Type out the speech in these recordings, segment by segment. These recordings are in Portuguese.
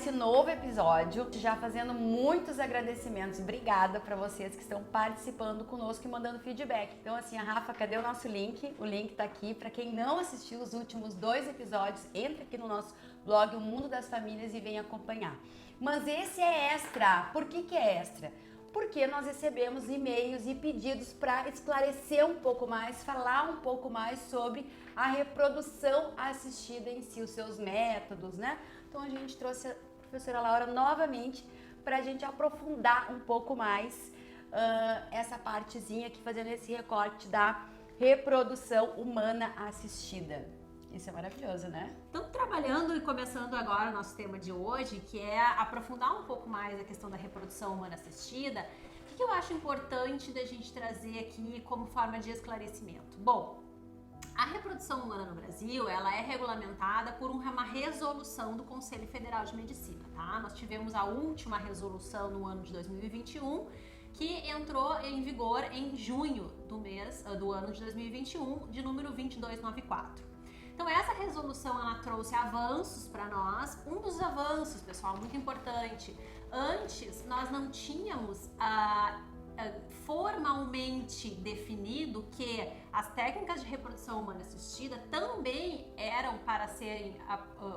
esse novo episódio, já fazendo muitos agradecimentos. Obrigada para vocês que estão participando conosco e mandando feedback. Então assim, a Rafa, cadê o nosso link? O link tá aqui. Para quem não assistiu os últimos 2 episódios, entra aqui no nosso blog O Mundo das Famílias e vem acompanhar. Mas esse é extra. Por que é extra? Porque nós recebemos e-mails e pedidos para esclarecer um pouco mais, falar um pouco mais sobre a reprodução assistida em si, os seus métodos, né? Então a gente trouxe a professora Laura novamente para a gente aprofundar um pouco mais essa partezinha aqui, fazendo esse recorte da reprodução humana assistida. Isso é maravilhoso, né? Estamos trabalhando e começando agora o nosso tema de hoje, que é aprofundar um pouco mais a questão da reprodução humana assistida. O que eu acho importante da gente trazer aqui como forma de esclarecimento? Bom, a reprodução humana no Brasil, ela é regulamentada por uma resolução do Conselho Federal de Medicina, tá? Nós tivemos a última resolução no ano de 2021, que entrou em vigor em junho do ano de 2021, de número 2294. Então essa resolução, ela trouxe avanços para nós. Um dos avanços, pessoal, muito importante, antes nós não tínhamos formalmente definido que as técnicas de reprodução humana assistida também eram para serem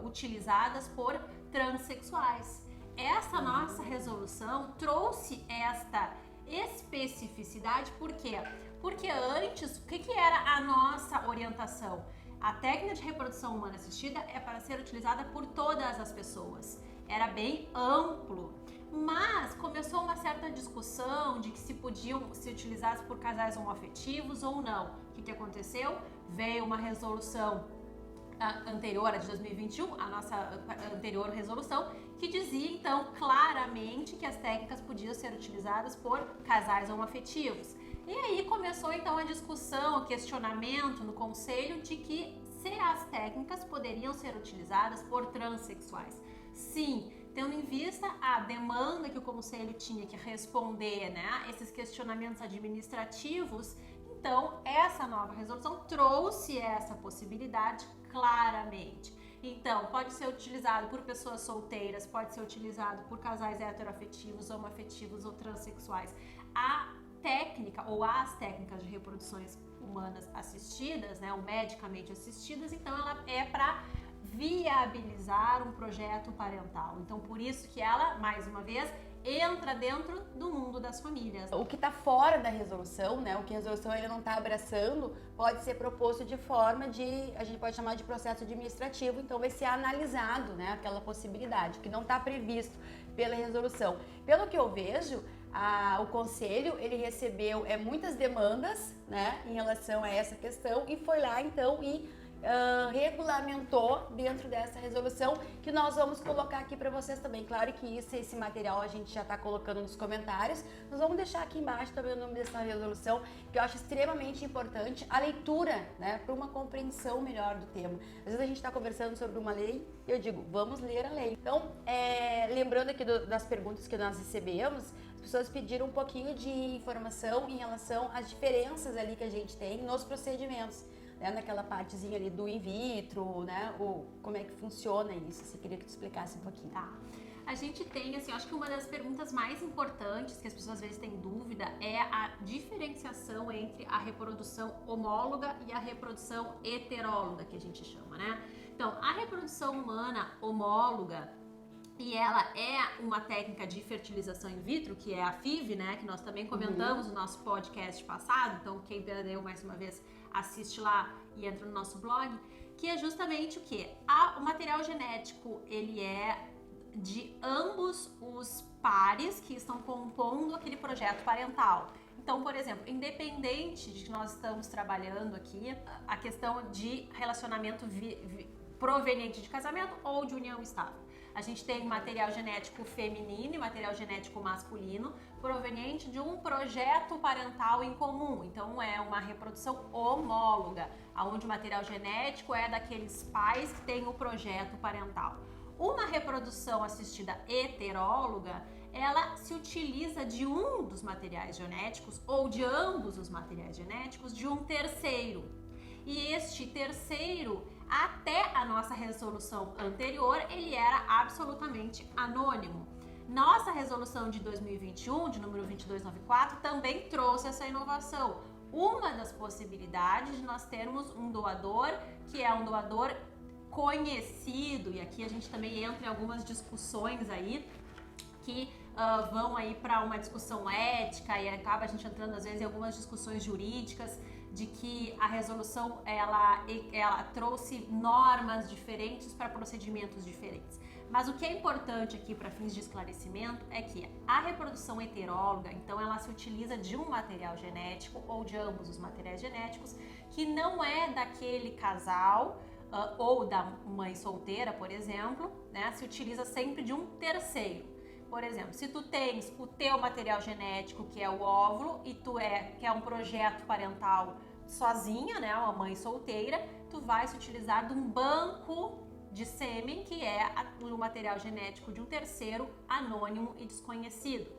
utilizadas por transexuais. Essa nossa resolução trouxe esta especificidade, por quê? Porque antes, o que era a nossa orientação? A técnica de reprodução humana assistida é para ser utilizada por todas as pessoas. Era bem amplo, mas começou uma certa discussão de que se podiam ser utilizadas por casais homoafetivos ou não. O que aconteceu? Veio uma resolução anterior a de 2021, a nossa anterior resolução, que dizia então claramente que as técnicas podiam ser utilizadas por casais homoafetivos. E aí começou então a discussão, o questionamento no conselho de que se as técnicas poderiam ser utilizadas por transexuais. Sim, tendo em vista a demanda que o conselho tinha que responder, né, esses questionamentos administrativos, então essa nova resolução trouxe essa possibilidade claramente. Então, pode ser utilizado por pessoas solteiras, pode ser utilizado por casais heteroafetivos, homoafetivos ou transexuais. A técnica ou as técnicas de reproduções humanas assistidas, né, ou medicamente assistidas, então ela é para viabilizar um projeto parental. Então, por isso que ela, mais uma vez, entra dentro do mundo das famílias. O que está fora da resolução, né, o que a resolução ele não está abraçando, pode ser proposto de forma de, a gente pode chamar de processo administrativo, então vai ser analisado, né, aquela possibilidade, que não está previsto pela resolução. Pelo que eu vejo, o conselho ele recebeu muitas demandas, né, em relação a essa questão e foi lá então e regulamentou dentro dessa resolução, que nós vamos colocar aqui para vocês também. Claro que esse material a gente já está colocando nos comentários, nós vamos deixar aqui embaixo também o nome dessa resolução, que eu acho extremamente importante a leitura, né, para uma compreensão melhor do tema. Às vezes a gente está conversando sobre uma lei e eu digo, vamos ler a lei. Então, lembrando aqui das perguntas que nós recebemos, as pessoas pediram um pouquinho de informação em relação às diferenças ali que a gente tem nos procedimentos, né, naquela partezinha ali do in vitro, né, como é que funciona isso. Você queria que tu explicasse um pouquinho. Tá. A gente tem, assim, acho que uma das perguntas mais importantes que as pessoas às vezes têm dúvida é a diferenciação entre a reprodução homóloga e a reprodução heteróloga, que a gente chama, né? Então, a reprodução humana homóloga, e ela é uma técnica de fertilização in vitro, que é a FIV, né, que nós também comentamos no nosso podcast passado, então quem perdeu mais uma vez, assiste lá e entra no nosso blog, que é justamente o que? O material genético, ele é de ambos os pares que estão compondo aquele projeto parental. Então, por exemplo, independente de que nós estamos trabalhando aqui, a questão de relacionamento proveniente de casamento ou de união estável. A gente tem material genético feminino e material genético masculino proveniente de um projeto parental em comum. Então é uma reprodução homóloga, onde o material genético é daqueles pais que têm o projeto parental. Uma reprodução assistida heteróloga, ela se utiliza de um dos materiais genéticos ou de ambos os materiais genéticos de um terceiro. E este terceiro Até a nossa resolução anterior, ele era absolutamente anônimo. Nossa resolução de 2021, de número 2294, também trouxe essa inovação. Uma das possibilidades de nós termos um doador, que é um doador conhecido, e aqui a gente também entra em algumas discussões aí, que vão aí para uma discussão ética e acaba a gente entrando às vezes em algumas discussões jurídicas de que a resolução ela trouxe normas diferentes para procedimentos diferentes. Mas o que é importante aqui para fins de esclarecimento é que a reprodução heteróloga, então ela se utiliza de um material genético ou de ambos os materiais genéticos que não é daquele casal ou da mãe solteira, por exemplo, né? Se utiliza sempre de um terceiro. Por exemplo, se tu tens o teu material genético, que é o óvulo, e que é um projeto parental sozinha, né, uma mãe solteira, tu vai se utilizar de um banco de sêmen, que é o material genético de um terceiro anônimo e desconhecido.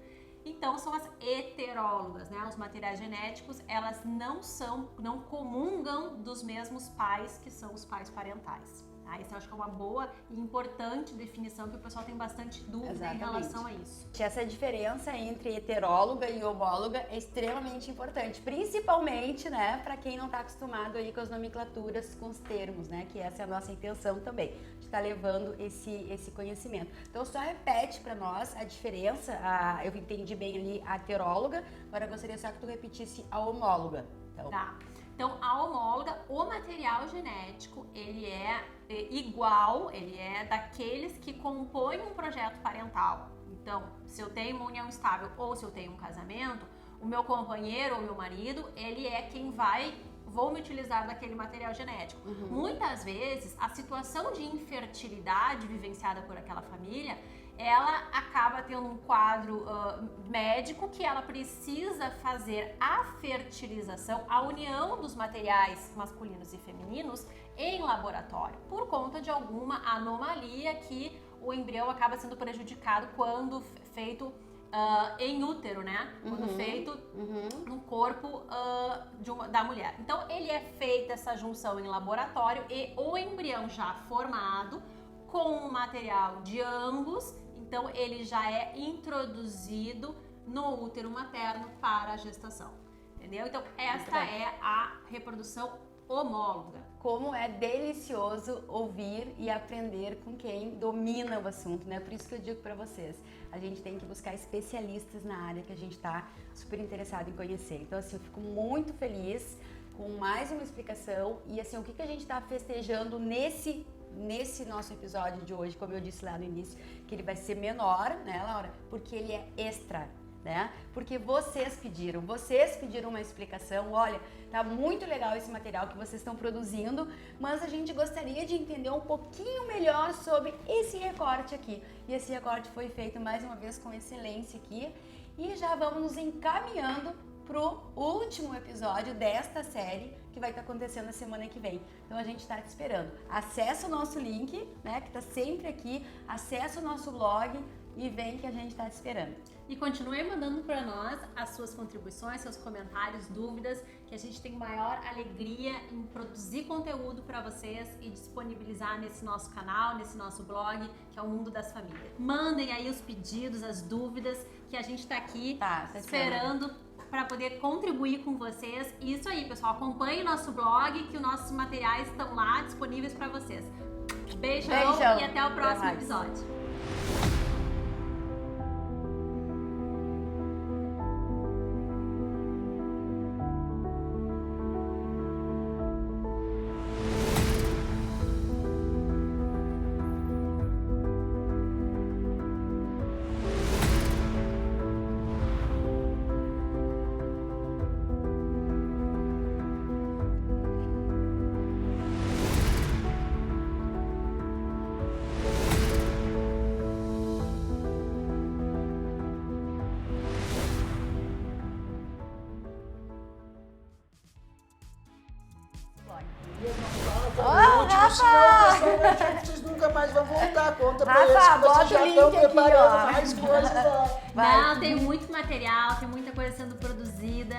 Então são as heterólogas, né? Os materiais genéticos, elas não comungam dos mesmos pais que são os pais parentais. Tá? Essa eu acho que é uma boa e importante definição que o pessoal tem bastante dúvida em relação a isso. Essa diferença entre heteróloga e homóloga é extremamente importante, principalmente, né, para quem não está acostumado aí com as nomenclaturas, com os termos, né, que essa é a nossa intenção também, de estar levando esse conhecimento. Então só repete para nós a diferença, eu entendi bem ali a heteróloga, agora eu gostaria só que tu repetisse a homóloga. Então, tá. Então, a homóloga, o material genético, ele é igual, ele é daqueles que compõem um projeto parental. Então, se eu tenho uma união estável ou se eu tenho um casamento, o meu companheiro ou meu marido, ele é quem vou me utilizar daquele material genético. Muitas vezes, a situação de infertilidade vivenciada por aquela família, ela acaba tendo um quadro médico que ela precisa fazer a fertilização, a união dos materiais masculinos e femininos em laboratório, por conta de alguma anomalia que o embrião acaba sendo prejudicado quando feito em útero, né? Quando feito no corpo da mulher. Então, ele é feita essa junção em laboratório e o embrião já formado com o material de ambos, então ele já é introduzido no útero materno para a gestação, entendeu? Então esta é a reprodução homóloga. Como é delicioso ouvir e aprender com quem domina o assunto, né? Por isso que eu digo para vocês, a gente tem que buscar especialistas na área que a gente está super interessado em conhecer. Então assim, eu fico muito feliz com mais uma explicação e assim, o que a gente está festejando nesse nosso episódio de hoje, como eu disse lá no início, que ele vai ser menor, né, Laura? Porque ele é extra, né? Porque vocês pediram uma explicação, olha, tá muito legal esse material que vocês estão produzindo, mas a gente gostaria de entender um pouquinho melhor sobre esse recorte aqui. E esse recorte foi feito mais uma vez com excelência aqui e já vamos nos encaminhando pro último episódio desta série que vai estar acontecendo na semana que vem. Então a gente está te esperando. Acesse o nosso link, né, que está sempre aqui, acesse o nosso blog e vem que a gente está te esperando. E continue mandando para nós as suas contribuições, seus comentários, dúvidas, que a gente tem maior alegria em produzir conteúdo para vocês e disponibilizar nesse nosso canal, nesse nosso blog, que é o Mundo das Famílias. Mandem aí os pedidos, as dúvidas, que a gente está aqui esperando para poder contribuir com vocês. E isso aí, pessoal, acompanhe o nosso blog, que os nossos materiais estão lá disponíveis para vocês. Beijão e até o próximo episódio. Vocês nunca mais vão voltar. Conta pra eles que vocês já estão preparando mais coisas lá. Não, tem muito material, tem muita coisa sendo produzida.